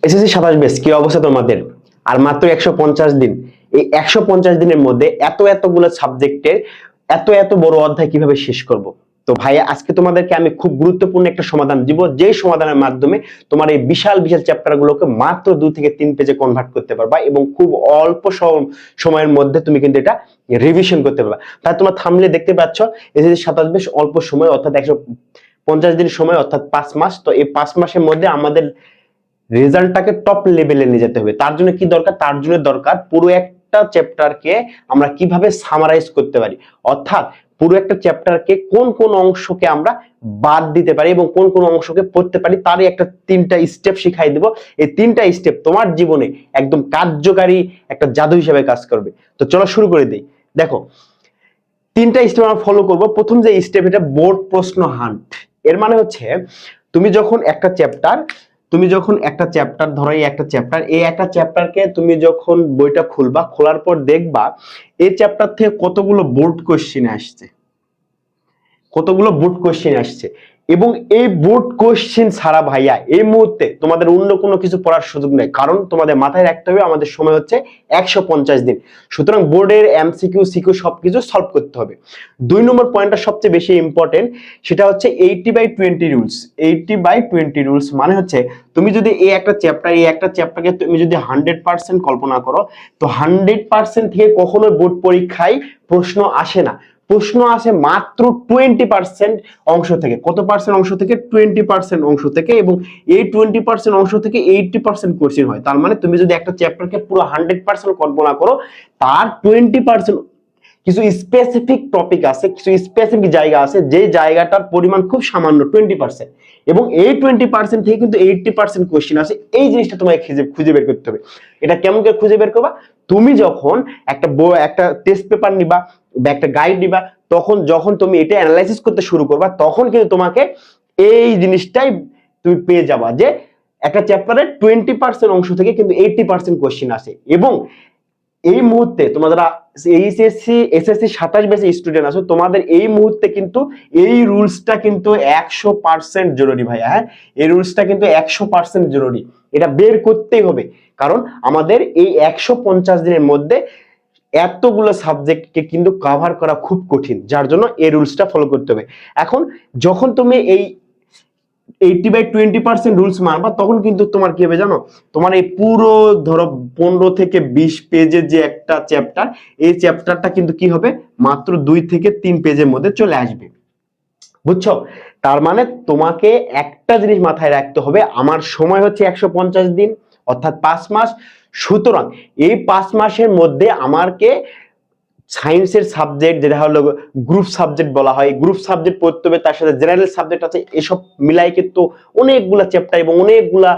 SSC 27 base কি অবস্থা তোমাদের? আর মাত্র 150 দিন। এই 150 দিনের মধ্যে এতগুলো সাবজেক্টের এত বড় অধ্যায় কিভাবে শেষ করব? তো ভাইয়া আজকে তোমাদেরকে আমি খুব গুরুত্বপূর্ণ একটা সমাধান দিব, যে সমাধানের মাধ্যমে তোমার এই বিশাল চ্যাপ্টার গুলোকে মাত্র 2 থেকে 3 পেজে কনভার্ট করতে পারবা এবং খুব অল্প সময়ের মধ্যে তুমি কিন্তু এটা রিভিশন করতে পারবা। তাই তোমরা থাম্বনেলে দেখতে পাচ্ছ এসএসসি 27 বেশ অল্প সময়, অর্থাৎ 150 দিন সময়, অর্থাৎ 5 মাস। তো এই 5 মাসের মধ্যে আমাদের রেজাল্টটাকে টপ লেভেলে নিয়ে যেতে হবে। তার জন্য কি দরকার? তার জন্য দরকার পুরো একটা চ্যাপ্টারকে আমরা কিভাবে সামারাইজ করতে পারি, অর্থাৎ পুরো একটা চ্যাপ্টারকে কোন কোন অংশকে আমরা বাদ দিতে পারি এবং কোন কোন অংশকে পড়তে পারি, তারই একটা 3টা স্টেপ শিখাই দেব। এই 3টা স্টেপ তোমার জীবনে একদম কার্যকারী একটা জাদু হিসেবে কাজ করবে। তো চলো শুরু করে দিই। দেখো, 3টা স্টেপ আমরা ফলো করব। প্রথম যে স্টেপ, এটা বোর্ড প্রশ্ন হান্ট। এর মানে হচ্ছে তুমি যখন একটা চ্যাপ্টার ধরো, এই একটা চ্যাপ্টারকে তুমি যখন বইটা খুলবা, খোলার পর দেখবা এই চ্যাপ্টার থেকে কতগুলো বোর্ড কোশ্চেন আসছে এবং এই বোর্ড কোশ্চেন ছাড়া ভাইয়া এই মুহূর্তে তোমাদের অন্য কোনো কিছু পড়ার সুযোগ নেই, কারণ তোমাদের মাথায় রাখতে হবে আমাদের সময় হচ্ছে 150 দিন। সুতরাং বোর্ডের এমসিকিউ সিকিউ সবকিছু সলভ করতে হবে। 2 নম্বর পয়েন্টটা সবচেয়ে বেশি ইম্পর্টেন্ট, সেটা হচ্ছে 80/20 রুলস। 80/20 রুলস মানে হচ্ছে তুমি যদি এই একটা চ্যাপ্টারকে তুমি যদি 100% কল্পনা করো, তো 100% থেকে কখনো বোর্ড পরীক্ষায় প্রশ্ন আসে না। প্রশ্ন আসে মাত্র 20% অংশ থেকে। কত পার্সেন্ট অংশ থেকে? 20% অংশ থেকে। এবং এই 20% অংশ থেকে 80% কোশ্চেন হয়। তার মানে তুমি যদি একটা চ্যাপ্টারকে পুরো 100% কল্পনা করো, তার 20% কিছু স্পেসিফিক টপিক আছে, কিছু স্পেসিফিক জায়গা আছে যে জায়গাটার পরিমাণ খুব সামান্য 20%, এবং এই 20% থেকে কিন্তু 80% কোশ্চেন আছে। এই জিনিসটা তোমাকে খুঁজে বের করতে হবে। এটা কেমন করে খুঁজে বের করবা? তুমি যখন একটা টেস্ট পেপার নিবা বা একটা গাইড নিবা, যখন তুমি এটা অ্যানালাইসিস করতে শুরু করবা, তখন কিন্তু তোমাকে এই জিনিসটাই তুমি পেয়ে যাবা যে একটা চ্যাপ্টারের 20% অংশ থেকে কিন্তু 80% কোশ্চেন আসে। এবং এই মুহূর্তে তোমরা যারা এসএসসি 27 ব্যাচের স্টুডেন্ট আছো, তোমাদের এই মুহূর্তে কিন্তু এই রুলসটা কিন্তু 100% জরুরি ভাইয়া। হ্যাঁ, এই রুলসটা কিন্তু 100% জরুরি। এটা বের করতেই হবে, কারণ আমাদের এই 150 দিনের মধ্যে এতগুলো সাবজেক্টকে কিন্তু কভার করা খুব কঠিন, যার জন্য এই রুলসটা ফলো করতে হবে। এখন যখন তুমি এই 80/20% রুলস মারবা, তখন কিন্তু তোমার কি হবে জানো? তোমার এই পুরো ধরো 15 থেকে 20 পেজের যে একটা চ্যাপ্টার, এই চ্যাপ্টারটা কিন্তু কি হবে? মাত্র 2 থেকে 3 পেজের মধ্যে চলে আসবে। বুঝছো? তার মানে তোমাকে একটা জিনিস মাথায় রাখতে হবে, আমার সময় হচ্ছে 150 দিন, অর্থাৎ 5 মাস। সুতরাং এই 5 মাসের মধ্যে আমাকে সায়েন্সের সাবজেক্ট, যেটা হলো গ্রুপ সাবজেক্ট বলা হয়, গ্রুপ সাবজেক্ট পড়তে হবে, তার সাথে জেনারেল সাবজেক্ট আছে, এসব মিলাই কিন্তু অনেকগুলা চ্যাপ্টার এবং অনেকগুলা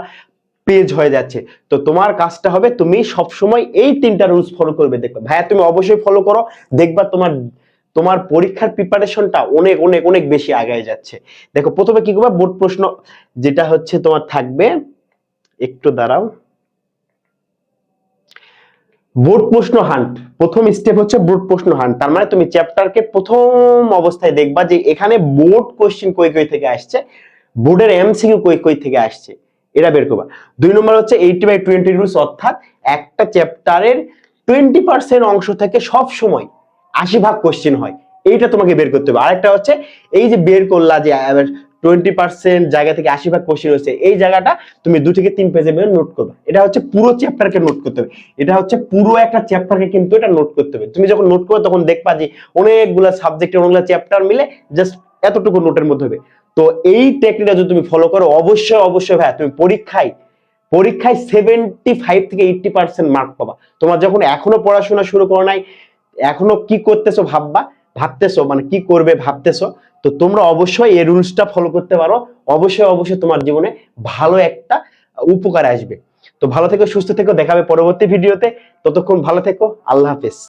পেজ হয়ে যাচ্ছে। তো তোমার কাজটা হবে তুমি সব সময় এই 3টা রুলস ফলো করবে। দেখবে ভাইয়া তুমি অবশ্যই ফলো করো, দেখবা তোমার পরীক্ষার প্রিপারেশনটা অনেক অনেক অনেক বেশি আগায় যাচ্ছে। দেখো, প্রথমে কি করবে? বোর্ড প্রশ্ন যেটা হচ্ছে তোমার থাকবে, একটু দাঁড়াও, বোর্ড প্রশ্ন হান্ট। প্রথম স্টেপ হচ্ছে বোর্ড প্রশ্ন হান্ট। তার মানে তুমি চ্যাপ্টারকে প্রথম অবস্থায় দেখবা যে এখানে বোর্ড কোশ্চেন কই থেকে আসছে, বোর্ডের এমসিকিউ কই থেকে আসছে, এটা বের করবা। 2 নম্বর হচ্ছে 80/20 রুলস, অর্থাৎ একটা চ্যাপ্টারের 20% অংশ থেকে সব সময় 80% কোশ্চেন হয়, এইটা তোমাকে বের করতে হবে। আরেকটা হচ্ছে এই যে বের করলা যে 20% জায়গা থেকে 80% কোশ্চেন হচ্ছে, এই জায়গাটা তুমি 2 থেকে 3 পেজে নোট করবা। এটা হচ্ছে পুরো চ্যাপ্টারকে নোট করতে হবে। এটা হচ্ছে পুরো একটা চ্যাপ্টারকে কিন্তু এটা নোট করতে হবে। তুমি যখন নোট করবে, তখন দেখবা যে অনেকগুলো সাবজেক্টের অনেকগুলো চ্যাপ্টার মিলে জাস্ট এতটুকু নোটের মধ্যে হবে। তো এই টেকনিকটা যদি তুমি ফলো করো, অবশ্যই ভাই তুমি পরীক্ষায় 75 থেকে 80% মার্ক পাবা। তোমার যখন এখনো পড়াশোনা শুরু করো নাই, এখনো কি করতেছো ভাবতেছো, মানে কি করবে ভাবতেছো, তো তোমরা অবশ্যই এই রুলসটা ফলো করতে পারো। অবশ্যই তোমার জীবনে ভালো একটা উপকার আসবে। তো ভালো থেকো, সুস্থ থেকো, দেখা হবে পরবর্তী ভিডিওতে। ততক্ষণ ভালো থেকো, আল্লাহ হাফেজ।